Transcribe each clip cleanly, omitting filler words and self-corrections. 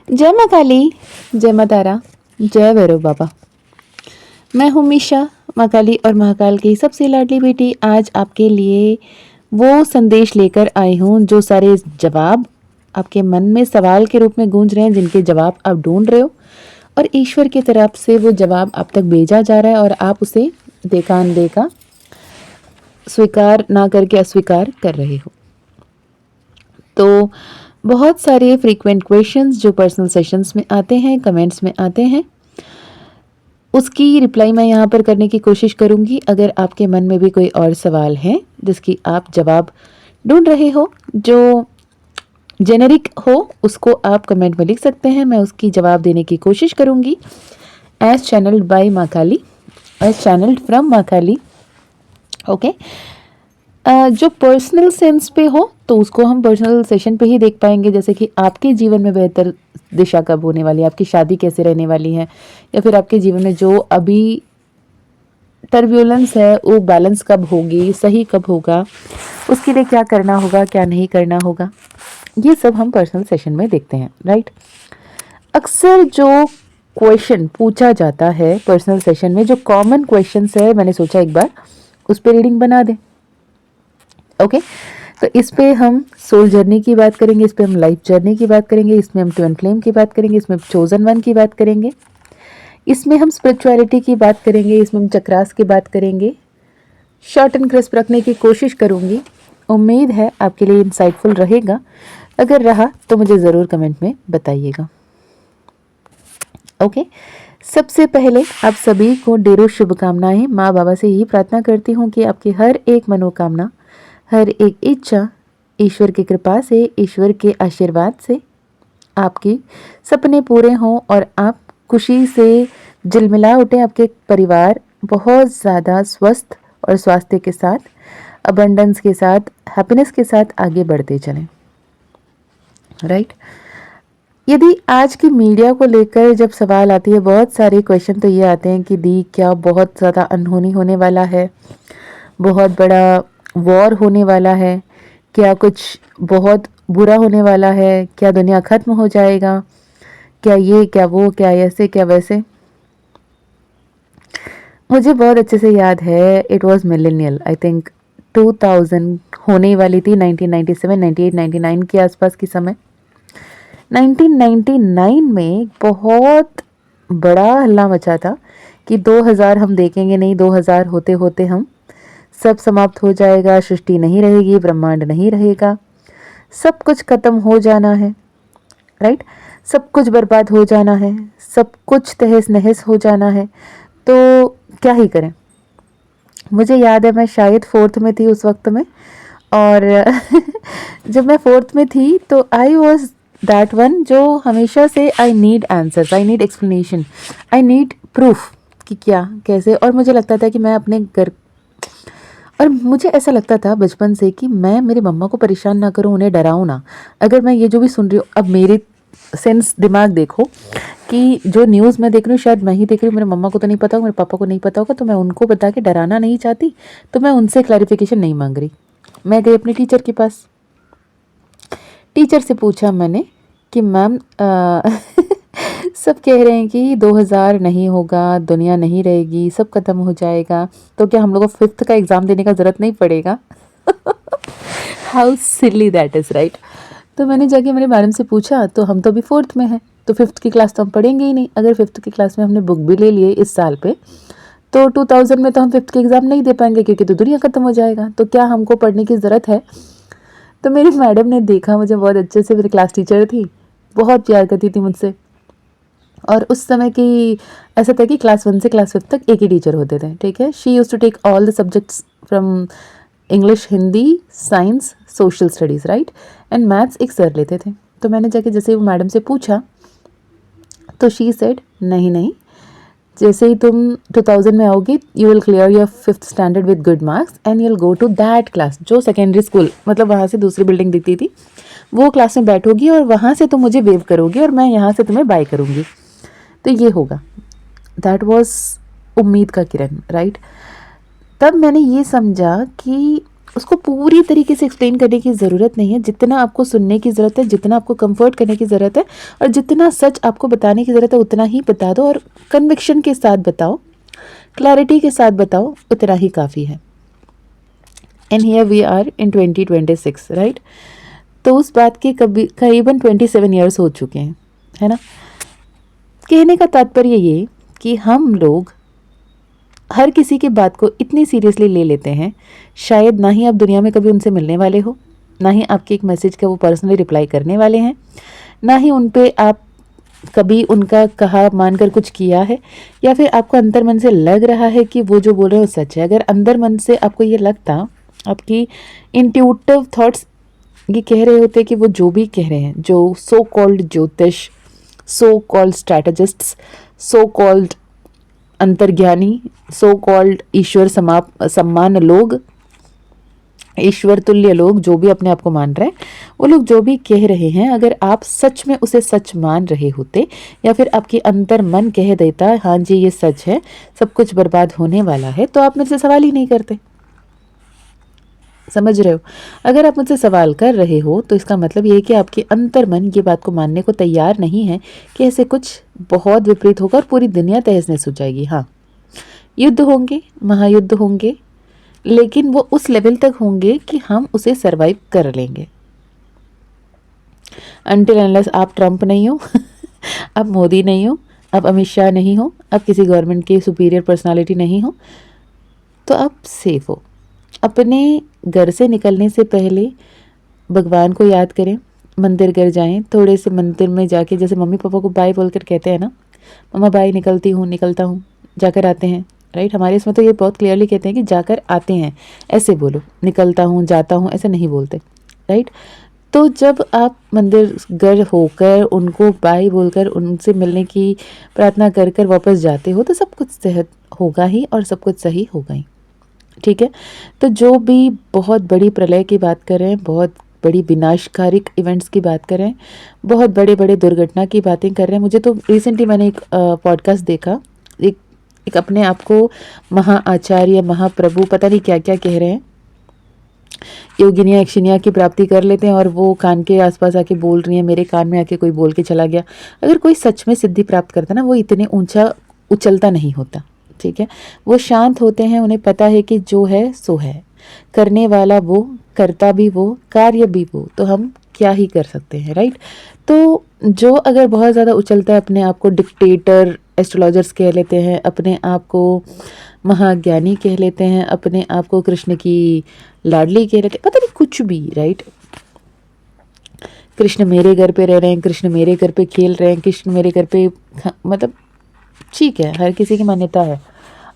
जय माँ काली, जय माँ तारा, जय भैरव बाबा। मैं हूँ मीशा, माँ काली और महाकाल की सबसे लाडली बेटी। आज आपके लिए वो संदेश लेकर आई हूँ जो सारे जवाब आपके मन में सवाल के रूप में गूंज रहे हैं, जिनके जवाब आप ढूंढ रहे हो और ईश्वर की तरफ से वो जवाब आप तक भेजा जा रहा है और आप उसे देखा अनदेखा, स्वीकार ना करके अस्वीकार कर रहे हो। तो बहुत सारे फ्रीक्वेंट क्वेश्चंस जो पर्सनल सेशंस में आते हैं, कमेंट्स में आते हैं, उसकी रिप्लाई मैं यहाँ पर करने की कोशिश करूँगी। अगर आपके मन में भी कोई और सवाल है जिसकी आप जवाब ढूंढ रहे हो, जो जेनेरिक हो, उसको आप कमेंट में लिख सकते हैं। मैं उसकी जवाब देने की कोशिश करूँगी। एज चैनल्ड बाय माँ काली, एज चैनल्ड फ्रॉम माँ काली। ओके, जो पर्सनल सेंस पे हो तो उसको हम पर्सनल सेशन पे ही देख पाएंगे, जैसे कि आपके जीवन में बेहतर दिशा कब होने वाली है, आपकी शादी कैसे रहने वाली है, या फिर आपके जीवन में जो अभी टर्ब्यूलेंस है वो बैलेंस कब होगी, सही कब होगा, उसके लिए क्या करना होगा, क्या नहीं करना होगा, ये सब हम पर्सनल सेशन में देखते हैं, राइट। अक्सर जो क्वेश्चन पूछा जाता है पर्सनल सेशन में, जो कॉमन क्वेश्चंस है, मैंने सोचा एक बार उस पर रीडिंग बना दें। ओके, तो इस पे हम सोल जर्नी की बात करेंगे, इस पे हम लाइफ जर्नी की बात करेंगे, इसमें हम ट्विन फ्लेम की बात करेंगे, इसमें चोजन वन की बात करेंगे, इसमें हम स्पिरिचुअलिटी की बात करेंगे, इसमें हम चक्रास की बात करेंगे। शॉर्ट एंड क्रिस्प रखने की कोशिश करूंगी। उम्मीद है आपके लिए इंसाइटफुल रहेगा। अगर रहा तो मुझे ज़रूर कमेंट में बताइएगा। ओके, सबसे पहले आप सभी को ढेरों शुभकामनाएं। माँ बाबा से यही प्रार्थना करती हूँ कि आपकी हर एक मनोकामना, हर एक इच्छा ईश्वर की कृपा से, ईश्वर के आशीर्वाद से आपके सपने पूरे हों और आप खुशी से झिलमिला उठें। आपके परिवार बहुत ज़्यादा स्वस्थ और स्वास्थ्य के साथ, अबंडेंस के साथ, हैप्पीनेस के साथ आगे बढ़ते चलें, राइट। यदि आज की मीडिया को लेकर जब सवाल आती है, बहुत सारे क्वेश्चन तो ये आते हैं कि दी क्या बहुत ज़्यादा अनहोनी होने वाला है, बहुत बड़ा वॉर होने वाला है, क्या कुछ बहुत बुरा होने वाला है, क्या दुनिया ख़त्म हो जाएगा, क्या ये क्या वो, क्या ऐसे क्या वैसे। मुझे बहुत अच्छे से याद है, it was millennial, I think 2000 होने वाली थी, 1997, 98, 99 के आसपास की समय। 1999 में बहुत बड़ा हल्ला मचा था कि 2000 हम देखेंगे नहीं, 2000 होते होते हम सब समाप्त हो जाएगा, सृष्टि नहीं रहेगी, ब्रह्मांड नहीं रहेगा, सब कुछ खत्म हो जाना है, राइट। सब कुछ बर्बाद हो जाना है, सब कुछ तहस नहस हो जाना है, तो क्या ही करें। मुझे याद है मैं शायद 4th में थी उस वक्त में, और जब मैं 4th में थी तो आई वॉज दैट वन जो हमेशा से I need answers, I need explanation, I need proof कि क्या कैसे। और मुझे लगता था कि मैं अपने घर, और मुझे ऐसा लगता था बचपन से कि मैं मेरे मम्मा को परेशान ना करूं, उन्हें डराऊं ना। अगर मैं ये जो भी सुन रही हूँ, अब मेरे सेंस दिमाग देखो कि जो न्यूज़ मैं देख रही हूँ शायद मैं ही देख रही हूँ, मेरे मम्मा को तो नहीं पता होगा, मेरे पापा को नहीं पता होगा, तो मैं उनको बता के डराना नहीं चाहती, तो मैं उनसे क्लैरिफिकेशन नहीं मांग रही। मैं गई अपने टीचर के पास, टीचर से पूछा मैंने कि मैम सब कह रहे हैं कि 2000 नहीं होगा, दुनिया नहीं रहेगी, सब खत्म हो जाएगा, तो क्या हम लोग को 5th का एग्ज़ाम देने का ज़रूरत नहीं पड़ेगा? How silly that is, right. तो मैंने जाके मेरे मैडम से पूछा, तो हम तो अभी 4th में हैं, तो 5th की क्लास तो हम पढ़ेंगे ही नहीं। अगर 5th की क्लास में हमने बुक भी ले लिए इस साल पे, तो 2000 में तो हम 5th के एग्ज़ाम नहीं दे पाएंगे, क्योंकि तो दुनिया खत्म हो जाएगा, तो क्या हमको पढ़ने की ज़रूरत है? तो मेरी मैडम ने देखा मुझे बहुत अच्छे से, मेरी क्लास टीचर थी, बहुत प्यार करती थी मुझसे। और उस समय की ऐसा था कि क्लास 1 से क्लास 5 तक एक ही टीचर होते थे, ठीक है। She use to take all the subjects from English, Hindi, science, social studies, right, and maths एक सर लेते थे। तो मैंने जाके जैसे वो मैडम से पूछा, तो शी सेड नहीं नहीं, जैसे ही तुम 2000 में आओगी, you will clear your 5th standard with good marks and you will go to that class, जो सेकेंडरी स्कूल, मतलब वहाँ से दूसरी बिल्डिंग दिखती थी, वो क्लास में बैठोगी और वहाँ से तुम मुझे वेव करोगी और मैं यहाँ से तुम्हें बाय करूँगी, तो ये होगा। दैट वॉज उम्मीद का किरण, राइट। तब मैंने ये समझा कि उसको पूरी तरीके से एक्सप्लेन करने की ज़रूरत नहीं है। जितना आपको सुनने की ज़रूरत है, जितना आपको कंफर्ट करने की ज़रूरत है और जितना सच आपको बताने की ज़रूरत है उतना ही बता दो, और कन्विक्शन के साथ बताओ, क्लैरिटी के साथ बताओ, उतना ही काफ़ी है। And here we are in 2026, right. तो उस बात के करीबन 27 ईयर्स हो चुके हैं, है ना। कहने का तात्पर्य ये कि हम लोग हर किसी की बात को इतनी सीरियसली ले लेते हैं, शायद ना ही आप दुनिया में कभी उनसे मिलने वाले हो, ना ही आपके एक मैसेज का वो पर्सनली रिप्लाई करने वाले हैं, ना ही उन पे आप कभी उनका कहा मानकर कुछ किया है, या फिर आपको अंतर मन से लग रहा है कि वो जो बोल रहे हो सच है। अगर अंदर मन से आपको ये लगता, आपकी इंट्यूटिव थॉट्स ये कह रहे होते कि वो जो भी कह रहे हैं, जो सो कॉल्ड ज्योतिष, so called strategists, so called अंतर्ज्ञानी, सो कॉल्ड ईश्वर सम्मान लोग, ईश्वर तुल्य लोग, जो भी अपने आप को मान रहे हैं, वो लोग जो भी कह रहे हैं, अगर आप सच में उसे सच मान रहे होते, या फिर आपकी अंतर मन कह देता हाँ जी ये सच है, सब कुछ बर्बाद होने वाला है, तो आप मेरे से सवाल ही नहीं करते। समझ रहे हो। अगर आप मुझसे सवाल कर रहे हो तो इसका मतलब ये है कि आपके अंतर मन ये बात को मानने को तैयार नहीं है कि ऐसे कुछ बहुत विपरीत होगा और पूरी दुनिया तहस नहस हो जाएगी। हाँ, युद्ध होंगे, महायुद्ध होंगे, लेकिन वो उस लेवल तक होंगे कि हम उसे सरवाइव कर लेंगे। अनटिल अनलेस आप ट्रंप नहीं हो आप मोदी नहीं हो, आप अमित शाह नहीं हो, आप किसी गवर्नमेंट के सुपीरियर पर्सनालिटी नहीं हो, तो आप सेफ हो। अपने घर से निकलने से पहले भगवान को याद करें, मंदिर घर जाएं, थोड़े से मंदिर में जाके जैसे मम्मी पापा को बाय बोलकर कहते हैं ना, मम्मा बाय, निकलती हूँ, निकलता हूँ, जाकर आते हैं, राइट। हमारे इसमें तो ये बहुत क्लियरली कहते हैं कि जाकर आते हैं, ऐसे बोलो, निकलता हूँ, जाता हूँ, ऐसे नहीं बोलते, राइट। तो जब आप मंदिर घर होकर उनको बाय बोलकर उनसे मिलने की प्रार्थना कर कर वापस जाते हो, तो सब कुछ सेहत होगा ही और सब कुछ सही होगा ही, ठीक है। तो जो भी बहुत बड़ी प्रलय की बात कर रहे हैं, बहुत बड़ी विनाशकारिक इवेंट्स की बात कर रहे हैं, बहुत बड़े बड़े दुर्घटना की बातें कर रहे हैं। मुझे तो रिसेंटली मैंने एक पॉडकास्ट देखा, एक अपने आप को महा आचार्य, महाप्रभु, पता नहीं क्या क्या कह रहे हैं, योगिनिया यक्षिनिया की प्राप्ति कर लेते हैं, और वो कान के आसपास आके बोल रही हैं, मेरे कान में आके कोई बोल के चला गया। अगर कोई सच में सिद्धि प्राप्त करता ना, वो इतने ऊंचा उछलता नहीं होता, ठीक है। वो शांत होते हैं, उन्हें पता है कि जो है सो है, करने वाला वो, करता भी वो, कार्य भी वो, तो हम क्या ही कर सकते हैं, राइट। तो जो अगर बहुत ज़्यादा उछलता है, अपने आप को डिक्टेटर एस्ट्रोलॉजर्स कह लेते हैं, अपने आप को महाज्ञानी कह लेते हैं, अपने आप को कृष्ण की लाडली कह लेते हैं, पता नहीं कुछ भी, राइट। कृष्ण मेरे घर पे रह रहे हैं, कृष्ण मेरे घर पे खेल रहे हैं, कृष्ण मेरे घर पे, मतलब ठीक है, हर किसी की मान्यता है।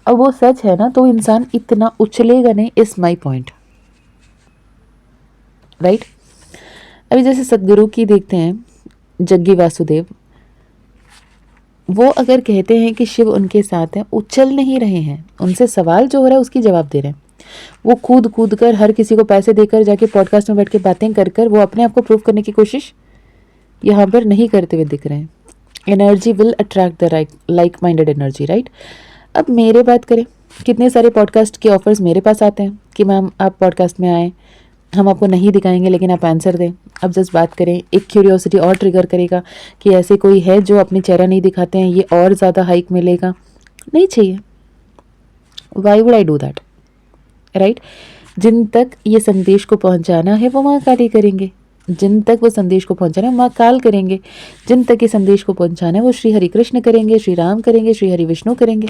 अब वो सच है ना, तो इंसान इतना उछलेगा नहीं, इज माई पॉइंट, राइट। अभी जैसे सदगुरु की देखते हैं, जग्गी वासुदेव, वो अगर कहते हैं कि शिव उनके साथ हैं, उछल नहीं रहे हैं, उनसे सवाल जो हो रहा है उसकी जवाब दे रहे हैं। वो कूद कूद कर, हर किसी को पैसे देकर, जाके पॉडकास्ट में बैठ के बातें कर कर वो अपने आप को प्रूव करने की कोशिश यहाँ पर नहीं करते हुए दिख रहे हैं। Energy will attract the like minded energy, right. अब मेरे बात करें, कितने सारे पॉडकास्ट के ऑफर्स मेरे पास आते हैं कि मैम आप पॉडकास्ट में आएँ, हम आपको नहीं दिखाएंगे लेकिन आप आंसर दें। अब जस्ट बात करें, एक क्यूरियोसिटी और ट्रिगर करेगा कि ऐसे कोई है जो अपनी चेहरा नहीं दिखाते हैं, ये और ज़्यादा हाइक मिलेगा, नहीं चाहिए। Why would I do that, right. जिन तक ये संदेश को पहुंचाना है वो माँ काली करेंगे, जिन तक वो संदेश को पहुंचाना है माँ काल करेंगे, जिन तक ये संदेश को पहुंचाना है वो श्री हरि कृष्ण करेंगे, श्री राम करेंगे, श्री हरि विष्णु करेंगे,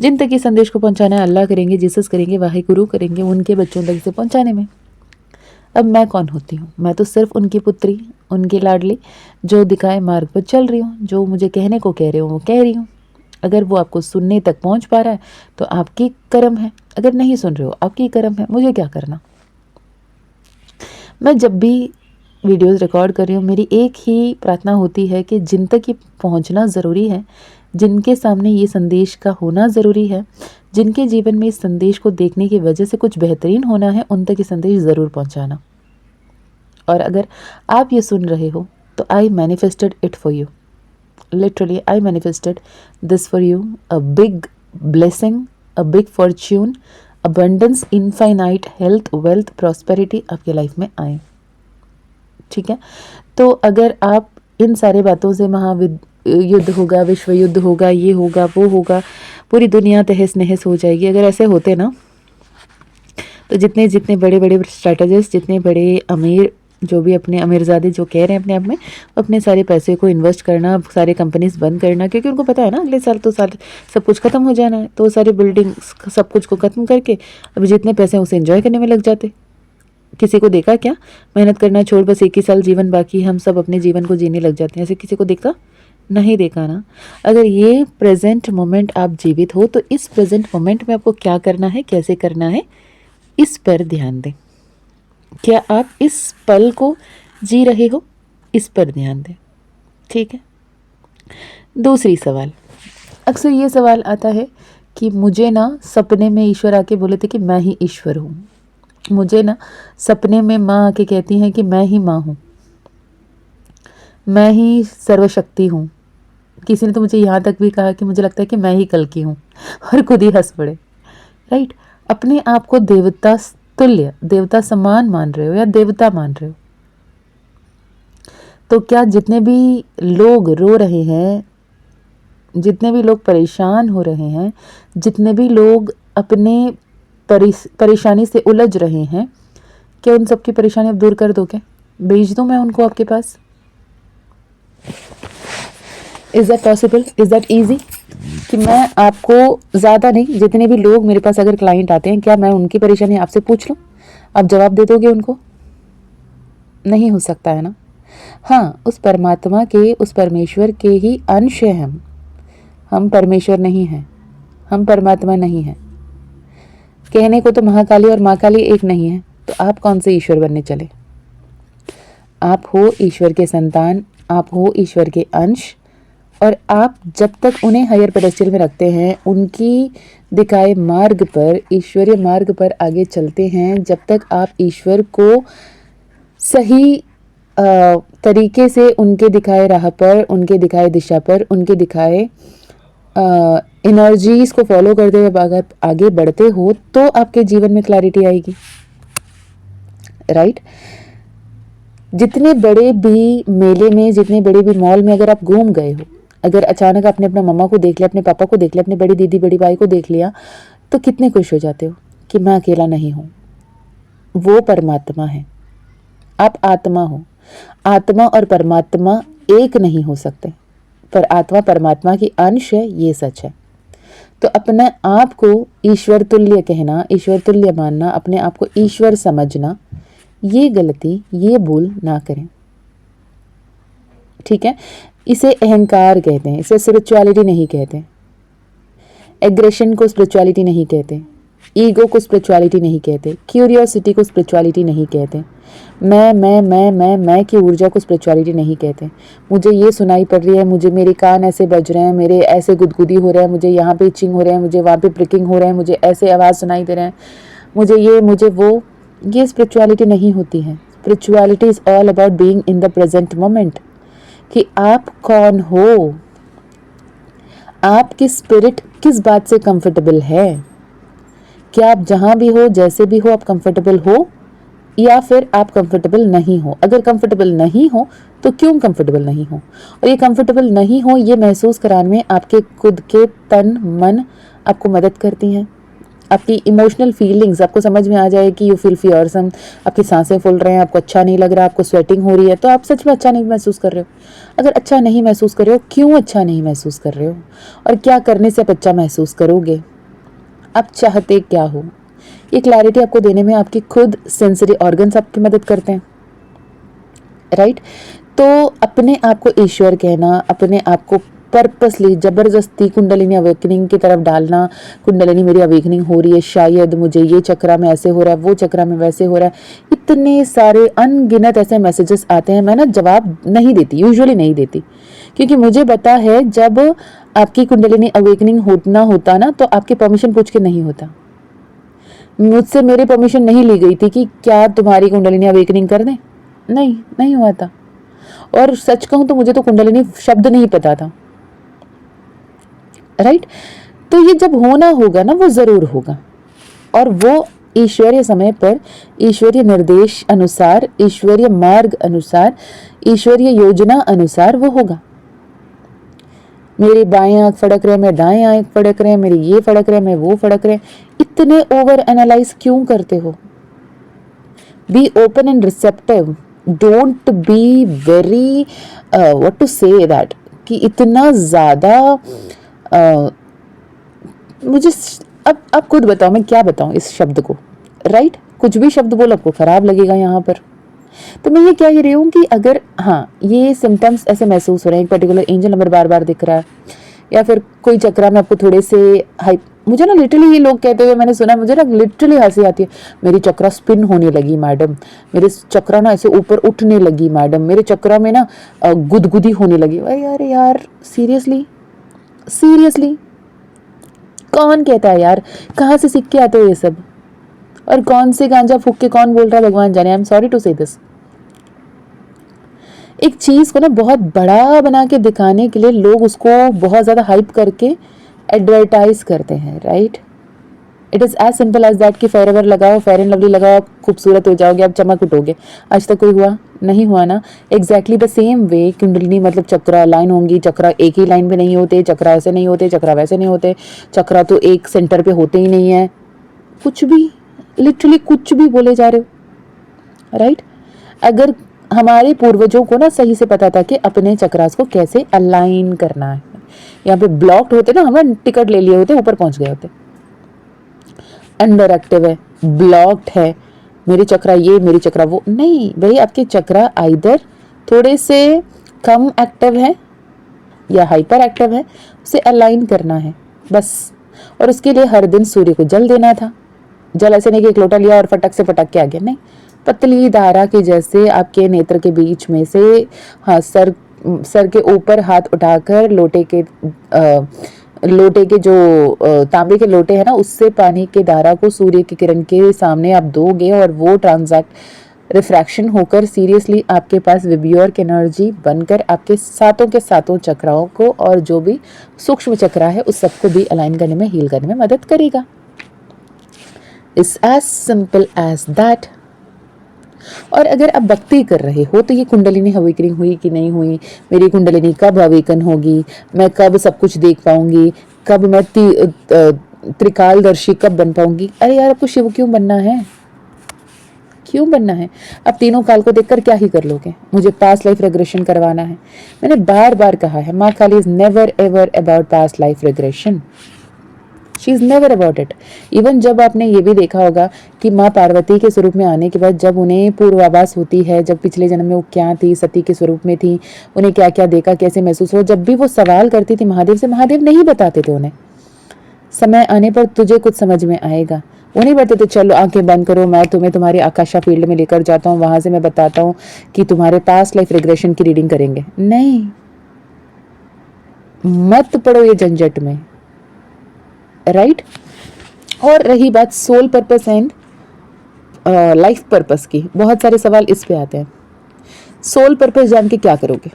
जिन तक ये संदेश को पहुंचाना है अल्लाह करेंगे, जीसस करेंगे, वाहिगुरु करेंगे, उनके बच्चों तक इसे पहुंचाने में। अब मैं कौन होती हूँ? मैं तो सिर्फ उनकी पुत्री, उनकी लाडली, जो दिखाए मार्ग पर चल रही हूँ, जो मुझे कहने को कह रहे हो वो कह रही हूँ। अगर वो आपको सुनने तक पहुँच पा रहा है तो आपकी कर्म है, अगर नहीं सुन रहे हो आपकी कर्म है, मुझे क्या करना। मैं जब भी वीडियोस रिकॉर्ड कर रही हूँ, मेरी एक ही प्रार्थना होती है कि जिन तक ये पहुँचना ज़रूरी है, जिनके सामने ये संदेश का होना ज़रूरी है, जिनके जीवन में इस संदेश को देखने की वजह से कुछ बेहतरीन होना है, उन तक ये संदेश ज़रूर पहुँचाना। और अगर आप ये सुन रहे हो तो आई manifested it for you, literally I manifested this for you, a big blessing, a big Fortune, abundance, infinite health, wealth, prosperity आपके लाइफ में आए। ठीक है, तो अगर आप इन सारी बातों से युद्ध होगा, विश्व युद्ध होगा, ये होगा, वो होगा, पूरी दुनिया तहस नहस हो जाएगी, अगर ऐसे होते ना, तो जितने जितने बड़े बड़े स्ट्रैटेजिस्ट, जितने बड़े अमीर, जो भी अपने अमीरजादे जो कह रहे हैं अपने आप में, अपने सारे पैसे को इन्वेस्ट करना, सारे कंपनीज बंद करना, क्योंकि उनको पता है ना अगले साल तो सब कुछ खत्म हो जाना है, तो सारे बिल्डिंग्स सब कुछ को खत्म करके अब जितने पैसे हैं उसे एंजॉय करने में लग जाते। किसी को देखा क्या? मेहनत करना छोड़, बस 1 ही साल जीवन बाकी, हम सब अपने जीवन को जीने लग जाते हैं, ऐसे किसी को देखा? नहीं देखा ना। अगर ये प्रेजेंट मोमेंट आप जीवित हो, तो इस प्रेजेंट मोमेंट में आपको क्या करना है, कैसे करना है, इस पर ध्यान दें। क्या आप इस पल को जी रहे हो, इस पर ध्यान दें। ठीक है। दूसरी सवाल, अक्सर ये सवाल आता है कि मुझे ना सपने में ईश्वर आके बोले थे कि मैं ही ईश्वर हूँ। मुझे ना सपने में माँ आके कहती हैं कि मैं ही माँ हूँ, मैं ही सर्वशक्ति हूँ। किसी ने तो मुझे यहाँ तक भी कहा कि मुझे लगता है कि मैं ही कल की हूँ, और खुद ही हंस पड़े। राइट, अपने आप को देवता तुल्य, देवता समान मान रहे हो या देवता मान रहे हो? तो क्या जितने भी लोग रो रहे हैं, जितने भी लोग परेशान हो रहे हैं, जितने भी लोग अपने परेशानी से उलझ रहे हैं, क्या उन सबकी परेशानी अब दूर कर दोगे? भेज दूं मैं उनको आपके पास? Is that possible? Is that easy कि मैं आपको ज़्यादा नहीं, जितने भी लोग मेरे पास अगर क्लाइंट आते हैं, क्या मैं उनकी परेशानी आपसे पूछ लूं, आप जवाब दे दोगे उनको? नहीं हो सकता है ना। हाँ, उस परमात्मा के, उस परमेश्वर के ही अंश हैं हम परमेश्वर नहीं हैं, हम परमात्मा नहीं हैं। कहने को तो महाकाली और माँ काली एक नहीं है, तो आप कौन से ईश्वर बनने चले? आप हो ईश्वर के संतान, आप हो ईश्वर के अंश, और आप जब तक उन्हें हायर पेडेस्टल में रखते हैं, उनकी दिखाए मार्ग पर, ईश्वरीय मार्ग पर आगे चलते हैं, जब तक आप ईश्वर को सही तरीके से उनके दिखाए राह पर, उनके दिखाए दिशा पर, उनके दिखाए एनर्जीज को फॉलो करते हुए अगर आगे बढ़ते हो, तो आपके जीवन में क्लैरिटी आएगी। राइट, जितने बड़े भी मेले में, जितने बड़े भी मॉल में अगर आप घूम गए हो, अगर अचानक आपने अपना मम्मा को देख लिया, अपने पापा को देख लिया, अपनी बड़ी दीदी बड़ी भाई को देख लिया, तो कितने खुश हो जाते हो कि मैं अकेला नहीं हूं। वो परमात्मा है, आप आत्मा हो। आत्मा और परमात्मा एक नहीं हो सकते, पर आत्मा परमात्मा की अंश है, ये सच है। तो अपने आप को ईश्वर तुल्य कहना, ईश्वर तुल्य मानना, अपने आप को ईश्वर समझना, ये गलती, ये भूल ना करें। ठीक है, इसे अहंकार कहते हैं, इसे स्पिरिचुअलिटी नहीं कहते, एग्रेशन को स्पिरिचुअलिटी नहीं कहते, ईगो को स्पिरिचुअलिटी नहीं कहते, क्यूरियोसिटी को स्पिरिचुअलिटी नहीं कहते, मैं की ऊर्जा को स्पिरिचुअलिटी नहीं कहते। मुझे ये सुनाई पड़ रही है, मुझे मेरे कान ऐसे बज रहे हैं, मेरे ऐसे गुदगुदी हो रहे हैं, मुझे यहाँ पे इचिंग हो रहे हैं, मुझे वहाँ पे प्रिकिंग हो रहे हैं, मुझे ऐसे आवाज़ सुनाई दे रहे हैं, मुझे ये, मुझे वो, ये स्पिरिचुअलिटी नहीं होती है। Spirituality is all about being in the present moment, कि आप कौन हो, आपकी स्पिरिट किस बात से कंफर्टेबल है। क्या आप जहां भी हो, जैसे भी हो, आप कंफर्टेबल हो, या फिर आप कंफर्टेबल नहीं हो? अगर कंफर्टेबल नहीं हो तो क्यों कंफर्टेबल नहीं हो? और ये कंफर्टेबल नहीं हो, ये महसूस कराने में आपके खुद के तन मन आपको मदद करती हैं। आपकी इमोशनल फीलिंग्स आपको समझ में आ जाए कि यू फील फियरसम, आपकी सांसें फूल रहे हैं, आपको अच्छा नहीं लग रहा, आपको स्वेटिंग हो रही है, तो आप सच में अच्छा नहीं महसूस कर रहे हो। अगर अच्छा नहीं महसूस कर रहे हो, क्यों अच्छा नहीं महसूस कर रहे हो, और क्या करने से आप अच्छा महसूस करोगे, आप चाहते क्या हो, ये क्लैरिटी आपको देने में आपकी खुद सेंसरी ऑर्गन्स आपकी मदद करते हैं। राइट, तो अपने आप को ईश्वर कहना, अपने आप को पर्पसली जबरदस्ती कुंडलिनी अवेकनिंग की तरफ डालना, कुंडलिनी मेरी अवेकनिंग हो रही है, शायद मुझे ये चक्रा में ऐसे हो रहा है, वो चक्रा में वैसे हो रहा है, इतने सारे अनगिनत ऐसे मैसेजेस आते हैं। मैं ना जवाब नहीं देती, यूजुअली नहीं देती, क्योंकि मुझे पता है जब आपकी कुंडलिनी अवेकनिंग होता ना, तो आपकी परमिशन पूछ के नहीं होता। मुझसे मेरी परमिशन नहीं ली गई थी कि क्या तुम्हारी कुंडलिनी अवेकनिंग कर दें, नहीं हुआ था। और सच कहूं तो मुझे तो कुंडलिनी शब्द नहीं पता था। राइट, तो ये जब होना होगा ना, वो जरूर होगा। और वो ईश्वरीय समय पर, ईश्वरीय निर्देश अनुसार, ईश्वरीय मार्ग अनुसार, ईश्वरीय योजना अनुसार वो होगा। मेरी बाएं आंख फड़क रहे, मैं दाएं आंख फड़क रहे, मेरी ये फड़क रहे, मैं वो फड़क रहे, इतने ओवर एनालाइज क्यों करते हो? Be open and receptive, don't be very what to say that, कि इतना ज्यादा मुझे अब खुद बताओ मैं क्या बताऊं इस शब्द को, राइट? कुछ भी शब्द बोलो आपको खराब लगेगा यहाँ पर। तो मैं ये क्या ही रही हूँ कि अगर हाँ ये सिम्टम्स ऐसे महसूस हो रहे हैं, एक पर्टिकुलर एंजल नंबर बार बार दिख रहा है, या फिर कोई चक्रा में आपको थोड़े से हाइप, मुझे ना लिटरली ये लोग कहते हुए मैंने सुना, मुझे ना लिटरली हंसी आती है, मेरी चक्रा स्पिन होने लगी मैडम, मेरे चक्रा ना ऐसे ऊपर उठने लगी मैडम, मेरे चक्रा में ना गुदगुदी होने लगी। अरे यार सीरियसली, सीरियसली कौन कहता है यार? कहाँ से सीख के आते हो ये सब? और कौन से गांजा फूक के कौन बोल रहा है भगवान जाने। आई एम सॉरी टू से दिस। एक चीज को ना बहुत बड़ा बना के दिखाने के लिए लोग उसको बहुत ज्यादा हाइप करके एडवर्टाइज करते हैं, right? It is as simple as that कि फेयर एवर लगाओ, फेयर एंड लवली लगाओ, आप खूबसूरत हो जाओगे, आप चमक उठोगे। आज तक कोई हुआ? नहीं हुआ ना। Exactly the same way kundalini मतलब चक्रा लाइन होंगी, चक्रा एक ही लाइन में नहीं होते, चक्रा ऐसे नहीं होते, चक्रा वैसे नहीं होते, चक्रा तो एक सेंटर पे होते ही नहीं है। कुछ भी, लिटरली कुछ भी बोले जा रहे हो, राइट? अगर हमारे पूर्वजों को ना सही से पता था कि अपने चक्रास को कैसे अलाइन करना है, यहाँ पे ब्लॉक्ड होते ना, हमने टिकट ले लिए होते, ऊपर पहुंच गए होते। अंडर एक्टिव है, ब्लॉक्ड है, मेरी चक्रा ये, मेरी चक्रा वो, नहीं भाई, आपके चक्रा आइदर थोड़े से कम एक्टिव है या हाइपर एक्टिव है, उसे अलाइन करना है बस। और उसके लिए हर दिन सूर्य को जल देना था। जल ऐसे नहीं कि एक लोटा लिया और फटक से पटक के आ गया, नहीं, पतली धारा के जैसे आपके नेत्र के बीच में से, हाँ, सर के ऊपर हाथ उठाकर लोटे के जो तांबे के लोटे हैं ना, उससे पानी की धारा को सूर्य की किरण के सामने आप दोगे और वो ट्रांजैक्ट रिफ्रैक्शन होकर सीरियसली आपके पास विब्योर्क एनर्जी बनकर आपके सातों के सातों चक्राओं को और जो भी सूक्ष्म चक्रा है उस सबको भी अलाइन करने में, हील करने में मदद करेगा। It's as simple as that. और अगर आप भक्ति कर रहे हो तो ये कुंडलिनी अवेकनिंग हुई कि नहीं हुई, मेरी कुंडलिनी कब अवेकन होगी, मैं कब सब कुछ देख पाऊंगी, कब मैं त्रिकालदर्शी कब बन पाऊंगी? अरे यार आपको शिव क्यों बनना है? क्यों बनना है? अब तीनों काल को देखकर क्या ही कर लोगे? मुझे पास्ट लाइफ रिग्रेशन करवाना है। मैंने बार बार कहा है, माँ Kali is never ever about past life regression. She is never about it. Even जब आपने ये भी देखा होगा कि माँ पार्वती के स्वरूप में आने के बाद जब उन्हें पूर्वाभास होती है, जब पिछले जन्म में वो क्या थी, सती के स्वरूप में थी, उन्हें क्या क्या देखा, कैसे महसूस हुआ, जब भी वो सवाल करती थी महादेव से, महादेव नहीं बताते थे उन्हें। समय आने पर तुझे कुछ समझ में आएगा। वो नहीं बताते चलो आंखें बंद करो, मैं तुम्हें तुम्हारे आकाशा फील्ड में लेकर जाता हूँ, वहां से मैं बताता हूँ कि तुम्हारे पास्ट लाइफ रिग्रेशन की रीडिंग करेंगे। नहीं, मत पड़ो ये झंझट में, राइट? और रही बात soul purpose and life purpose की, बहुत सारे सवाल इस पे आते हैं। सोल पर्पस जान के क्या करोगे?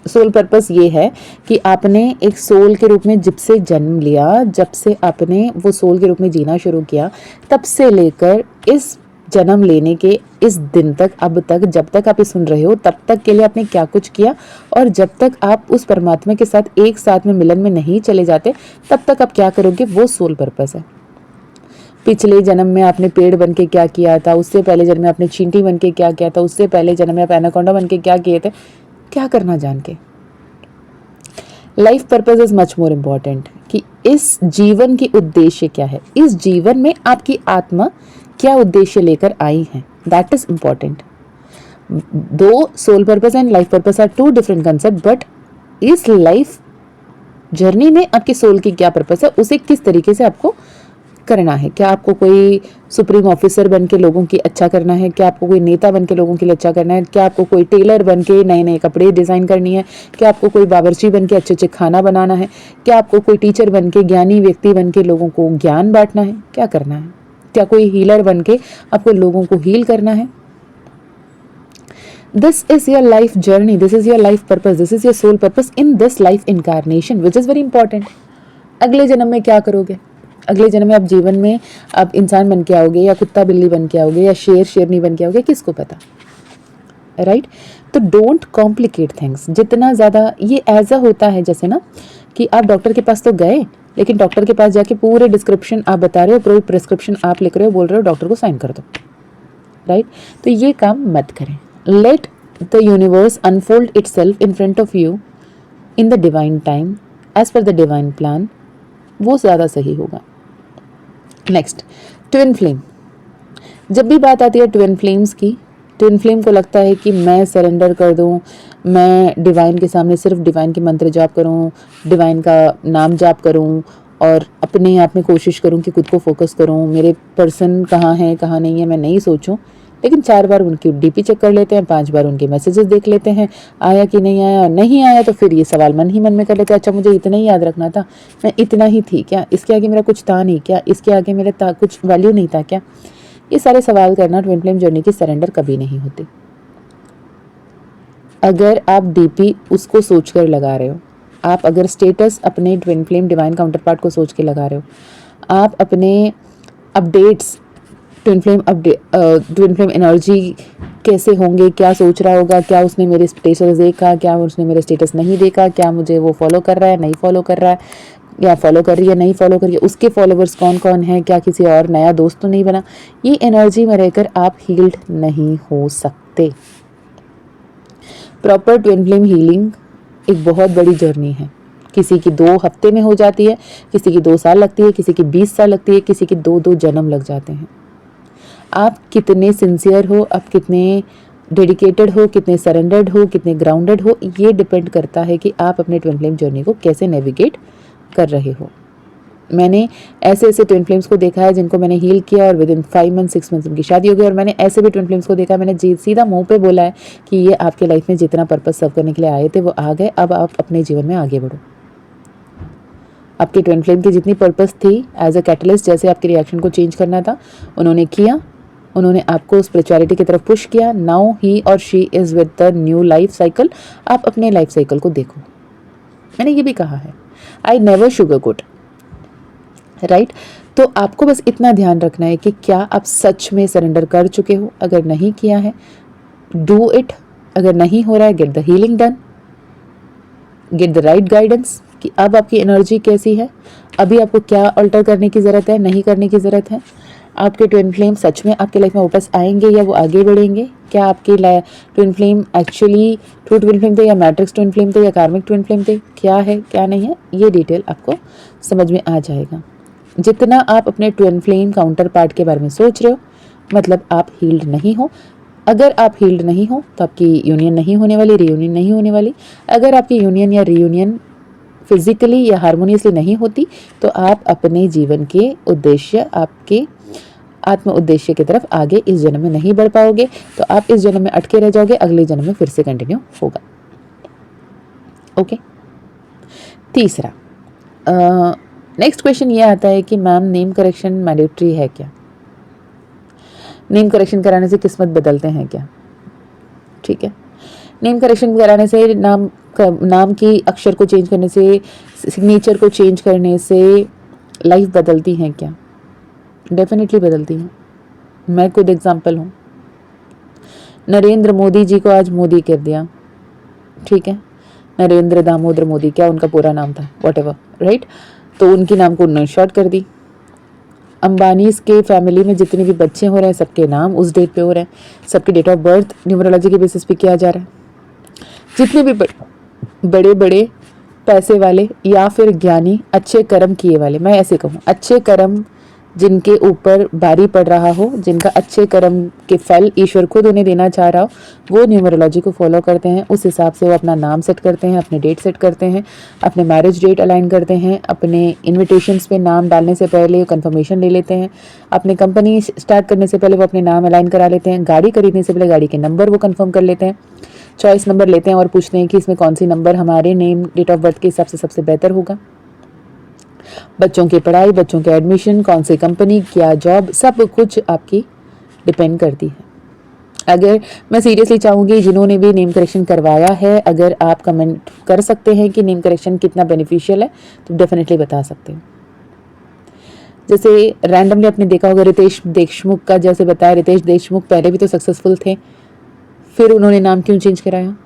सोल पर्पस ये है कि आपने एक सोल के रूप में जब से जन्म लिया, जब से आपने वो सोल के रूप में जीना शुरू किया, तब से लेकर इस जन्म लेने के इस दिन तक, अब तक, जब तक आप ये सुन रहे हो तब तक के लिए आपने क्या कुछ किया, और जब तक आप उस परमात्मा के साथ एक साथ में मिलन में नहीं चले जाते तब तक आप क्या करोगे, वो सोल पर्पस है। पिछले जन्म में आपने पेड़ बन के क्या किया था, उससे पहले जन्म में आपने चींटी बन के क्या किया था, उससे पहले जन्म में आप एनाकोंडा बन के क्या किए थे, क्या करना जान के। Life purpose is much more important कि इस जीवन की उद्देश्य क्या है, इस जीवन में आपकी आत्मा क्या उद्देश्य लेकर आई है, that is important. Though soul purpose and life purpose are two different concept, but इस लाइफ जर्नी में आपकी सोल की क्या पर्पस है, उसे किस तरीके से आपको करना है। क्या आपको कोई सुप्रीम ऑफिसर बन के लोगों की अच्छा करना है, क्या आपको कोई नेता बन के लोगों के लिए अच्छा करना है, क्या आपको कोई टेलर बन के नए नए कपड़े डिज़ाइन करनी है, क्या आपको कोई बावर्ची बन के अच्छे अच्छे खाना बनाना है, क्या आपको कोई टीचर बन के, ज्ञानी व्यक्ति बन के लोगों को ज्ञान बांटना है, क्या करना है, क्या कोई हीलर बन के आपको लोगों को हील करना है। This is your life journey, this is your life purpose, this is your soul purpose in this life incarnation, which is very important. अगले जन्म में क्या करोगे, अगले जन्म में आप जीवन में आप इंसान बन के आओगे या कुत्ता बिल्ली बन के आओगे या शेर शेरनी बन के आओगे, किसको पता, राइट। तो डोंट कॉम्प्लिकेट थिंग्स। जितना ज़्यादा ये ऐसा होता है जैसे ना कि आप डॉक्टर के पास तो गए, लेकिन डॉक्टर के पास जाके पूरे डिस्क्रिप्शन आप बता रहे हो, पूरी प्रिस्क्रिप्शन आप लिख रहे हो, बोल रहे हो डॉक्टर को साइन कर दो, राइट। तो ये काम मत करें। Let the universe unfold itself in front of you in the divine time as per the divine plan, वो ज़्यादा सही होगा। Next, twin flame. जब भी बात आती है ट्विन फ्लेम्स की, ट्विन फ्लेम को लगता है कि मैं सरेंडर कर दूं, मैं डिवाइन के सामने सिर्फ डिवाइन के मंत्र जाप करूं, डिवाइन का नाम जाप करूं और अपने आप में कोशिश करूं कि खुद को फोकस करूं, मेरे पर्सन कहाँ है कहाँ नहीं है मैं नहीं सोचूं। लेकिन 4 बार उनकी डीपी चेक कर लेते हैं, 5 बार उनके मैसेजेस देख लेते हैं, आया कि नहीं आया, नहीं आया तो फिर ये सवाल मन ही मन में कर लेते हैं, अच्छा मुझे इतना ही याद रखना था, मैं इतना ही थी क्या, इसके आगे मेरा कुछ था नहीं क्या, इसके आगे मेरे कुछ वैल्यू नहीं था क्या। ये सारे सवाल करना ट्विन फ्लेम जर्नी की सरेंडर कभी नहीं होती। अगर आप डीपी उसको सोचकर लगा रहे हो, आप अगर स्टेटस अपने twin flame divine counter part को सोच के लगा रहे हो, आप अपने अपडेट्स ट्विन फ्लेम एनर्जी कैसे होंगे, क्या सोच रहा होगा, क्या उसने मेरे स्टेटस देखा, क्या उसने मेरे स्टेटस नहीं देखा, क्या मुझे वो फॉलो कर रहा है नहीं फॉलो कर रहा है, या फॉलो कर रही है नहीं फॉलो कर रही है, उसके फॉलोवर्स कौन कौन है, क्या किसी और नया दोस्त तो नहीं बना। ये एनर्जी में रहकर आप हील्ड नहीं हो सकते। प्रॉपर ट्विन फ्लेम हीलिंग एक बहुत बड़ी जर्नी है। किसी की 2 हफ्ते में हो जाती है, किसी की 2 साल लगती है, किसी की 20 साल लगती है, किसी की 2 जन्म लग जाते हैं। आप कितने सिंसियर हो, आप कितने डेडिकेटेड हो, कितने सरेंडर्ड हो, कितने ग्राउंडेड हो, ये डिपेंड करता है कि आप अपने ट्विन फ्लेम जर्नी को कैसे नेविगेट कर रहे हो। मैंने ऐसे ऐसे ट्विन फ्लेम्स को देखा है जिनको मैंने हील किया और विद इन 5 मंथ 6 मंथ उनकी शादी हो गई, और मैंने ऐसे भी ट्विन फ्लेम्स को देखा, मैंने सीधा मुंह पे बोला है कि ये आपके लाइफ में जितना पर्पस सर्व करने के लिए आए थे वो आ गए, अब आप अपने जीवन में आगे बढ़ो। आपके ट्विन फ्लेम की जितनी पर्पस थी एज अ कैटलिस्ट, जैसे आपके रिएक्शन को चेंज करना था, उन्होंने किया, उन्होंने आपको स्पिरिचुअलिटी की तरफ पुश किया। नाउ ही और she is with the new life cycle. आप अपने लाइफ साइकिल को देखो। मैंने ये भी कहा है, आई नेवर शुगरकोट, राइट। तो आपको बस इतना ध्यान रखना है कि क्या आप सच में सरेंडर कर चुके हो। अगर नहीं किया है, डू इट। अगर नहीं हो रहा है, get the healing done, get the right guidance कि अब आपकी एनर्जी कैसी है, अभी आपको क्या अल्टर करने की ज़रूरत है, नहीं करने की ज़रूरत है। आपके ट्विन फ्लेम सच में आपके लाइफ में वापस आएंगे या वो आगे बढ़ेंगे। क्या आपके twin flame actually true twin flame थे या मैट्रिक्स ट्विन फ्लेम थे या कार्मिक ट्विन फ्लेम थे, क्या है क्या नहीं है, ये डिटेल आपको समझ में आ जाएगा। जितना आप अपने ट्विन फ्लेम काउंटर पार्ट के बारे में सोच रहे हो, मतलब आप हील्ड नहीं हो। अगर आप हील्ड नहीं हो तो आपकी यूनियन नहीं होने वाली, रीयूनियन नहीं होने वाली। अगर आपकी यूनियन या रीयूनियन फिजिकली या हारमोनियसली नहीं होती तो आप अपने जीवन के उद्देश्य, आपके आत्म उद्देश्य की तरफ आगे इस जन्म में नहीं बढ़ पाओगे। तो आप इस जन्म में अटके रह जाओगे, अगले जन्म में फिर से कंटिन्यू होगा। ओके। तीसरा, नेक्स्ट क्वेश्चन ये आता है कि मैम नेम करेक्शन मैंडेटरी है क्या? नेम करेक्शन कराने से किस्मत बदलते हैं क्या? ठीक है, नेम करेक्शन कराने से नाम की अक्षर को चेंज करने से, सिग्नेचर को चेंज करने से लाइफ बदलती हैं क्या? डेफिनेटली बदलती हैं। मैं खुद एग्जाम्पल हूँ। नरेंद्र मोदी जी को आज मोदी कर दिया, ठीक है, नरेंद्र दामोदर मोदी, क्या उनका पूरा नाम था, व्हाटएवर, राइट। तो उनके नाम को उन्होंने शॉर्ट कर दी। अंबानीज के फैमिली में जितने भी बच्चे हो रहे हैं सबके नाम उस डेट पे हो रहे हैं, सबके डेट ऑफ बर्थ न्यूमरोलॉजी के बेसिस पे किया जा रहा है। जितने भी बड़े बड़े पैसे वाले या फिर ज्ञानी, अच्छे कर्म किए वाले, मैं ऐसे कहूँ अच्छे कर्म जिनके ऊपर भारी पड़ रहा हो, जिनका अच्छे कर्म के फल ईश्वर खुद उन्हें देना चाह रहा हो, वो न्यूमरोलॉजी को फॉलो करते हैं। उस हिसाब से वो अपना नाम सेट करते हैं, अपने डेट सेट करते हैं, अपने मैरिज डेट अलाइन करते हैं, अपने इन्विटेशंस पे नाम डालने से पहले कंफर्मेशन ले लेते हैं, अपने कंपनी स्टार्ट करने से पहले वो अपने नाम अलाइन करा लेते हैं, गाड़ी खरीदने से पहले गाड़ी के नंबर वो कंफर्म कर लेते हैं, चॉइस नंबर लेते हैं और पूछते हैं कि इसमें कौन सी नंबर हमारे नेम डेट ऑफ बर्थ के हिसाब से सबसे बेहतर होगा। बच्चों की पढ़ाई, बच्चों के एडमिशन, कौन सी कंपनी, क्या जॉब, सब कुछ आपकी डिपेंड करती है। अगर मैं सीरियसली चाहूँगी जिन्होंने भी नेम करेक्शन करवाया है, अगर आप कमेंट कर सकते हैं कि नेम करेक्शन कितना बेनिफिशियल है तो डेफिनेटली बता सकते हैं। जैसे रैंडमली आपने देखा होगा रितेश देशमुख का, जैसे बताया रितेश देशमुख पहले भी तो सक्सेसफुल थे, फिर उन्होंने नाम क्यों चेंज कराया?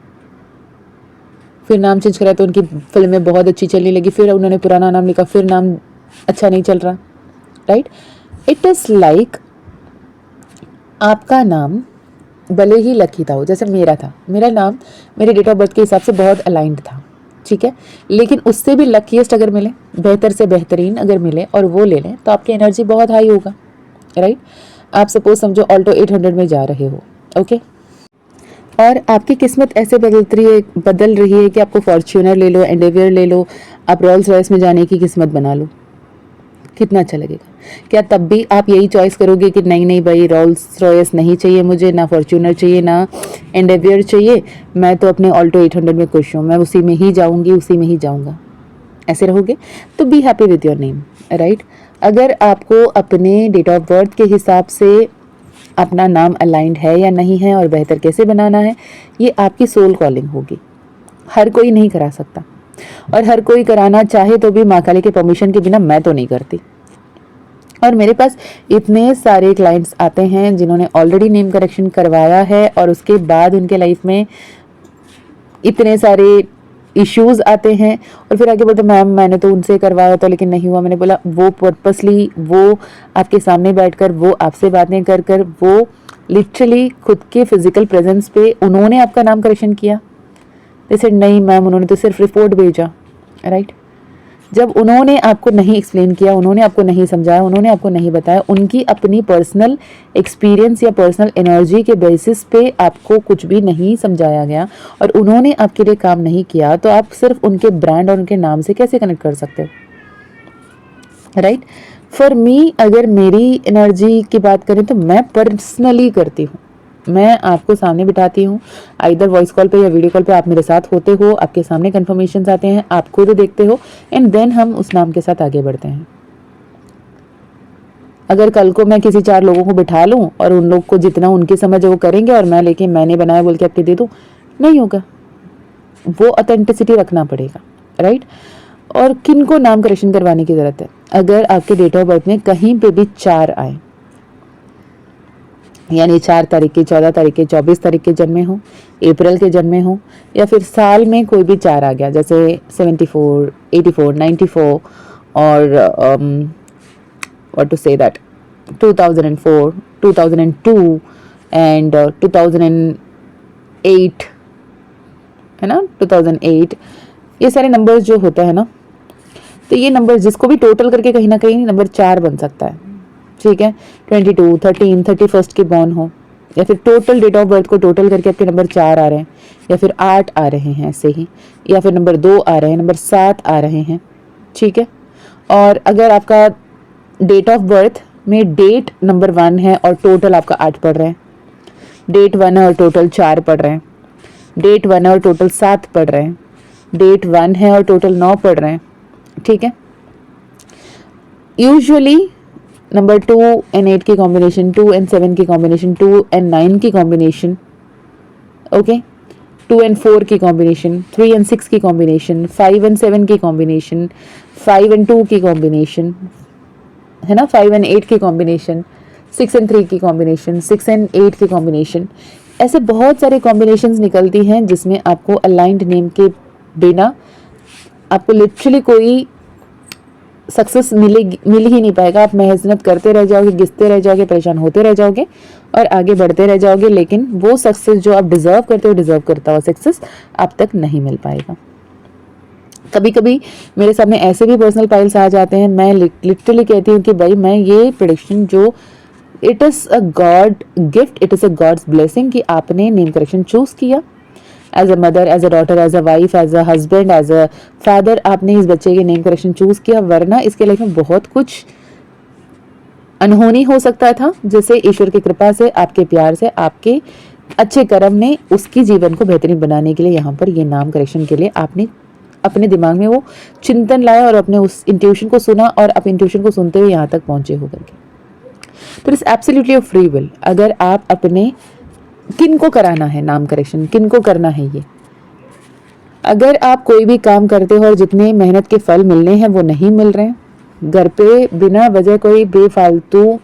फिर नाम चेंज कराया तो उनकी फिल्में बहुत अच्छी चलने लगी, फिर उन्होंने पुराना नाम लिखा, फिर नाम अच्छा नहीं चल रहा, राइट? इट इज़ लाइक आपका नाम भले ही लकी था, हो जैसे मेरा था, मेरा नाम मेरे डेट ऑफ बर्थ के हिसाब से बहुत अलाइंड था, ठीक है, लेकिन उससे भी लकीएस्ट अगर मिले, बेहतर से बेहतरीन अगर मिले और वो ले लें तो आपकी एनर्जी बहुत हाई होगा, राइट? आप सपोज समझो ऑल्टो 800 में जा रहे हो, ओके, और आपकी किस्मत ऐसे बदल रही है कि आपको फॉर्च्यूनर ले लो, एंडेवियर ले लो, आप रोल्स रॉयस में जाने की किस्मत बना लो, कितना अच्छा लगेगा? क्या तब भी आप यही चॉइस करोगे कि नहीं नहीं भाई रोल्स रॉयस नहीं चाहिए मुझे, ना फॉर्च्यूनर चाहिए, ना एंडेवियर चाहिए, मैं तो अपने ऑल्टो 800 में खुश हूँ, मैं उसी में ही जाऊँगी, उसी में ही जाऊँगा, ऐसे रहोगे? तो be happy with your name, right? अगर आपको अपने डेट ऑफ बर्थ के हिसाब से अपना नाम अलाइंड है या नहीं है और बेहतर कैसे बनाना है, ये आपकी सोल कॉलिंग होगी। हर कोई नहीं करा सकता, और हर कोई कराना चाहे तो भी माँ काली के परमिशन के बिना मैं तो नहीं करती। और मेरे पास इतने सारे क्लाइंट्स आते हैं जिन्होंने ऑलरेडी नेम करेक्शन करवाया है और उसके बाद उनके लाइफ में इतने सारे इश्यूज आते हैं और फिर आगे बोलते मैम मैंने तो उनसे करवाया था लेकिन नहीं हुआ। मैंने बोला वो पर्पसली, वो आपके सामने बैठकर, वो आपसे बातें कर कर, वो लिटरली खुद के फिजिकल प्रेजेंस पे उन्होंने आपका नाम करेक्शन किया। जैसे नहीं मैम उन्होंने तो सिर्फ रिपोर्ट भेजा, राइट? जब उन्होंने आपको नहीं एक्सप्लेन किया, उन्होंने आपको नहीं समझाया, उन्होंने आपको नहीं बताया, उनकी अपनी पर्सनल एक्सपीरियंस या पर्सनल एनर्जी के बेसिस पे आपको कुछ भी नहीं समझाया गया और उन्होंने आपके लिए काम नहीं किया, तो आप सिर्फ उनके ब्रांड और उनके नाम से कैसे कनेक्ट कर सकते हो, राइट? फॉर मी, अगर मेरी एनर्जी की बात करें तो मैं पर्सनली करती हूँ, मैं आपको सामने बिठाती हूँ, आइदर वॉइस कॉल पे या वीडियो कॉल पे आप मेरे साथ होते हो, आपके सामने कन्फर्मेशंस आते हैं, आप खुद देखते हो, एंड देन हम उस नाम के साथ आगे बढ़ते हैं। अगर कल को मैं किसी 4 लोगों को बिठा लूँ और उन लोग को जितना उनकी समझ है वो करेंगे और मैं लेके मैंने बनाया बोल के आपके दे दूँ, नहीं होगा। वो ऑथेंटिसिटी रखना पड़ेगा, राइट? और किन को नाम करेक्शन करवाने की ज़रूरत है? अगर आपके डेट ऑफ बर्थ में कहीं पे भी 4 आए, यानी 4 तारीख के, 14 तारीख के, 24 तारीख के जन्मे हो, अप्रैल के जन्मे हो, या फिर साल में कोई भी 4 आ गया, जैसे 74, 84, 94 और what to say that 2004, 2002 and 2008, है ना, 2008, ये सारे नंबर्स जो होता है ना, तो ये नंबर जिसको भी टोटल करके कहीं ना कहीं नंबर 4 बन सकता है, ठीक है? 22, 13, 31 के बॉर्न हो, या फिर टोटल डेट ऑफ बर्थ को टोटल करके आपके नंबर 4 आ रहे हैं, या फिर 8 आ रहे हैं ऐसे ही, या फिर नंबर 2 आ रहे हैं, नंबर 7 आ रहे हैं, ठीक है? और अगर आपका डेट ऑफ बर्थ में डेट नंबर 1 है और टोटल आपका 8 पढ़ रहे हैं, डेट 1 है और टोटल 4 पढ़ रहे हैं, डेट 1 है और टोटल 7 पढ़ रहे हैं, डेट 1 है और टोटल 9 पढ़ रहे हैं, ठीक है? यूजुअली नंबर 2 एंड 8 की कॉम्बिनेशन, 2 एंड 7 की कॉम्बिनेशन, 2 एंड 9 की कॉम्बिनेशन, ओके, 2 एंड 4 की कॉम्बिनेशन, 3 एंड 6 की कॉम्बिनेशन, 5 एंड 7 की कॉम्बिनेशन, 5 एंड 2 की कॉम्बिनेशन, है ना, 5 एंड 8 की कॉम्बिनेशन, 6 एंड 3 की कॉम्बिनेशन, 6 एंड 8 की कॉम्बिनेशन, ऐसे बहुत सारे कॉम्बिनेशंस निकलती हैं जिसमें आपको अलाइंड नेम के बिना आपको लिटरली कोई सक्सेस मिल ही नहीं पाएगा। आप मेहनत करते रह जाओगे, घिसते रह जाओगे, परेशान होते रह जाओगे और आगे बढ़ते रह जाओगे, लेकिन वो सक्सेस जो आप डिजर्व करते हो, डिजर्व करता हुआ सक्सेस आप तक नहीं मिल पाएगा। कभी कभी मेरे सामने ऐसे भी पर्सनल फाइल्स आ जाते हैं, मैं लिटरली कहती हूँ कि भाई मैं ये प्रेडिक्शन जो it is a god gift, it is a god's blessing कि आपने नेम करेक्शन चूज़ किया, as a mother, as a daughter, as a wife, as a husband, as a father, आपने इस बच्चे के नेम करेक्शन चूज़ किया, वरना इसके लाइफ में बहुत कुछ अनहोनी हो सकता था, जिसे ईश्वर की कृपा से, आपके प्यार से, आपके अच्छे कर्म ने उसकी जीवन को बेहतरीन बनाने के लिए यहाँ पर ये नाम करेक्शन के लिए आपने अपने दिमाग में वो चिंतन लाया और अपने उस इंट्यूशन को सुना और आप इंट्यूशन को सुनते हुए यहाँ तक पहुँचे हो करके। तो it's absolutely of free will. अगर आप अपने किन को कराना है नाम करेक्शन, किन को करना है ये, अगर आप कोई भी काम करते हो और जितने मेहनत के फल मिलने हैं वो नहीं मिल रहे हैं, घर पे बिना वजह कोई बेफालतू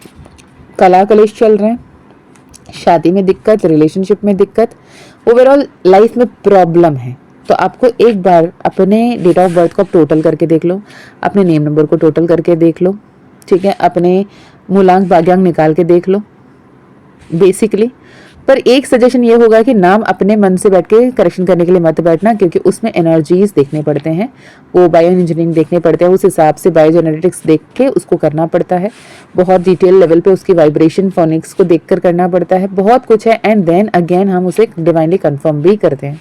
कला कलेश चल रहे हैं, शादी में दिक्कत, रिलेशनशिप में दिक्कत, ओवरऑल लाइफ में प्रॉब्लम है, तो आपको एक बार अपने डेट ऑफ बर्थ को टोटल करके देख लो, अपने नेम नंबर को टोटल करके देख लो, ठीक है, अपने मूलांक भाग्यांक निकाल के देख लो बेसिकली। पर एक सजेशन ये होगा कि नाम अपने मन से बैठ के करेक्शन करने के लिए मत बैठना, क्योंकि उसमें एनर्जीज देखने पड़ते हैं, वो बायो इंजीनियरिंग देखने पड़ते हैं, उस हिसाब से बायोजेनेटिक्स देख के उसको करना पड़ता है, बहुत डिटेल लेवल पे उसकी वाइब्रेशन फोनिक्स को देख कर करना पड़ता है, बहुत कुछ है। एंड देन अगेन हम उसे डिवाइनली कन्फर्म भी करते हैं।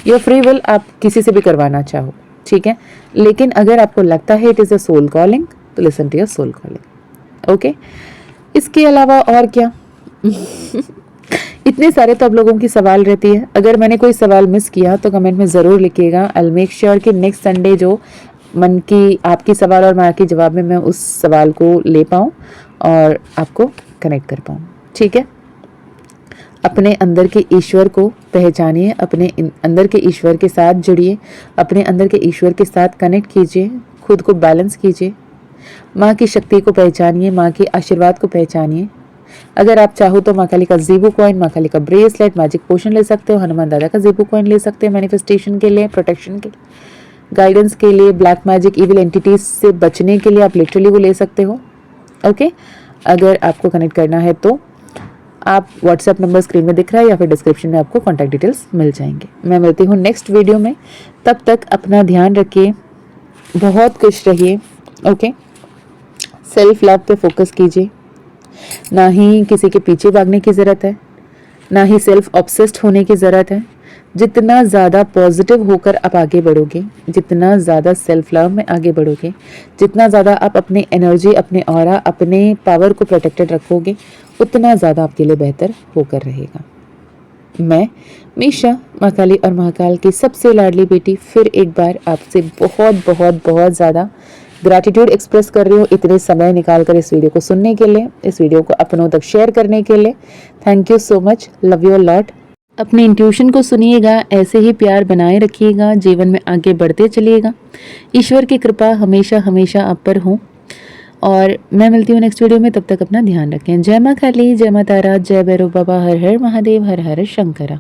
योर फ्री विल, आप किसी से भी करवाना चाहो, ठीक है, लेकिन अगर आपको लगता है it is a soul calling तो listen to your soul calling. Okay, इसके अलावा और क्या इतने सारे तो आप लोगों की सवाल रहती है। अगर मैंने कोई सवाल मिस किया तो कमेंट में ज़रूर लिखिएगा। आई मेक श्योर कि नेक्स्ट संडे जो मन की आपकी सवाल और मैं आपके जवाब में मैं उस सवाल को ले पाऊँ और आपको कनेक्ट कर पाऊँ, ठीक है। अपने अंदर के ईश्वर को पहचानिए, अपने अंदर के ईश्वर के साथ जुड़िए, अपने अंदर के ईश्वर के साथ कनेक्ट कीजिए, खुद को बैलेंस कीजिए, माँ की शक्ति को पहचानिए, माँ के आशीर्वाद को पहचानिए। अगर आप चाहो तो माँ काली का ज़ीबू कॉइन, माँ काली का ब्रेसलेट, मैजिक पोशन ले सकते हो, हनुमान दादा का ज़ीबू कॉइन ले सकते हो मैनिफेस्टेशन के लिए, प्रोटेक्शन के लिए, गाइडेंस के लिए, ब्लैक मैजिक इविल एंटिटीज से बचने के लिए आप लिटरली वो ले सकते हो। ओके, अगर आपको कनेक्ट करना है तो आप व्हाट्सएप नंबर स्क्रीन में दिख रहा है या फिर डिस्क्रिप्शन में आपको कॉन्टैक्ट डिटेल्स मिल जाएंगे। मैं मिलती हूँ नेक्स्ट वीडियो में, तब तक अपना ध्यान रखिए, बहुत खुश रहिए। ओके, सेल्फ लव पे फोकस कीजिए, ना ही किसी के पीछे भागने की ज़रूरत है, ना ही सेल्फ ऑब्सेस्ड होने की ज़रूरत है। जितना ज़्यादा पॉजिटिव होकर आप आगे बढ़ोगे, जितना ज़्यादा सेल्फ लव में आगे बढ़ोगे, जितना ज़्यादा आप अपनी एनर्जी, अपने ऑरा, अपने पावर को प्रोटेक्टेड रखोगे, उतना ज़्यादा आपके लिए बेहतर होकर रहेगा। मैं मीशा, माँ काली और महाकाल की सबसे लाडली बेटी, फिर एक बार आपसे बहुत बहुत बहुत ज़्यादा ग्रैटिट्यूड एक्सप्रेस कर रही हूँ इतने समय निकाल कर इस वीडियो को सुनने के लिए, इस वीडियो को अपनों तक शेयर करने के लिए। Thank you so much, love you lot. अपने इंट्यूशन को सुनिएगा, ऐसे ही प्यार बनाए रखिएगा, जीवन में आगे बढ़ते चलिएगा। ईश्वर की कृपा हमेशा हमेशा आप पर हो और मैं मिलती हूँ नेक्स्ट वीडियो में, तब तक अपना ध्यान रखें। जय माँ काली, जय माँ तारा, जय भैरव बाबा, हर हर महादेव, हर हर शंकरा।